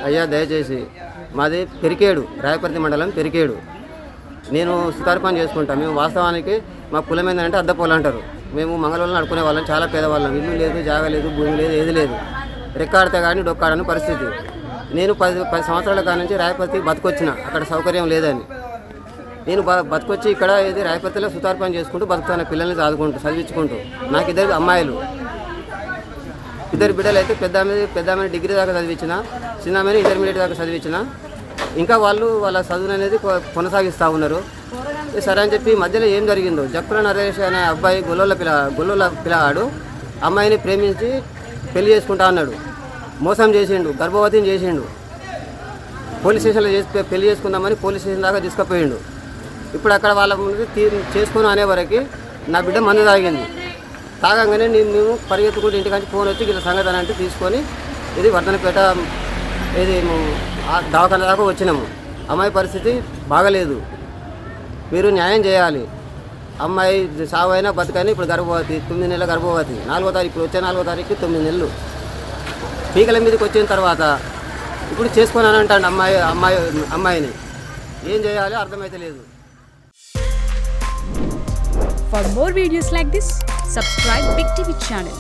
అయ్యా దయచేసి మాది పెరికేడు, రాయపర్తి మండలం పెరికేడు. నేను సుతారు పని చేసుకుంటాను. మేము వాస్తవానికి మా కులం ఏంటంటే అద్దపోలు అంటారు. మేము మంగళవాళ్ళని అడుకునే వాళ్ళం, చాలా పేదవాళ్ళం. ఇల్లు లేదు, జాగ లేదు, భూమి లేదు, ఏది లేదు. రెక్కాడితే కానీ డొక్కాడని పరిస్థితి. నేను 10 సంవత్సరాల కాడ నుంచి రాయపర్తికి బతుకొచ్చిన, అక్కడ సౌకర్యం లేదని. నేను బతుకొచ్చి ఇక్కడ ఏది రాయపర్తిలో సుతారు పని చేసుకుంటూ బతుకుతాను, పిల్లల్ని చదివించుకుంటూ. నాకు 2 అమ్మాయిలు, 2 బిడ్డలు. అయితే పెద్ద డిగ్రీ దాకా చదివించిన, చిన్న ఇంటర్మీడియట్ దాకా చదివించిన. ఇంకా వాళ్ళ చదువును అనేది కొనసాగిస్తూ ఉన్నారు. సరే అని చెప్పి మధ్యలో ఏం జరిగిందో, జక్కుల నరేష్ అనే అబ్బాయి గొల్లోల పిల్లవాడు అమ్మాయిని ప్రేమించి పెళ్లి చేసుకుంటా అన్నాడు. మోసం చేసిండు, గర్భవతిని చేసిండు. పోలీస్ స్టేషన్లో పెళ్లి చేసుకుందామని పోలీస్ స్టేషన్ దాకా తీసుకుపోయిండు. ఇప్పుడు అక్కడ వాళ్ళ ముందు చేసుకుని అనే వరకు నా బిడ్డ మందు తాగింది. తాగంగానే మేము పరిగెత్తుకుంటూ ఇంటికాంచి ఫోన్ వచ్చి ఇలా సంగతి అంటే తీసుకొని ఇది వర్ధనపేట ఇది దవాఖాన దాకా వచ్చినాము. అమ్మాయి పరిస్థితి బాగలేదు, మీరు న్యాయం చేయాలి. అమ్మాయి సావు అయినా బతుకని ఇప్పుడు గర్భవతి, 9 నెలల గర్భవతి. 4వ తారీఖు, ఇప్పుడు వచ్చే 4వ తారీఖు 9 నెలలు. పీకల మీదకి వచ్చిన తర్వాత ఇప్పుడు చేసుకున్నాను అంటాడు అమ్మాయిని. ఏం చేయాలో అర్థమైతే లేదు. For more videos like this, subscribe Big TV channel.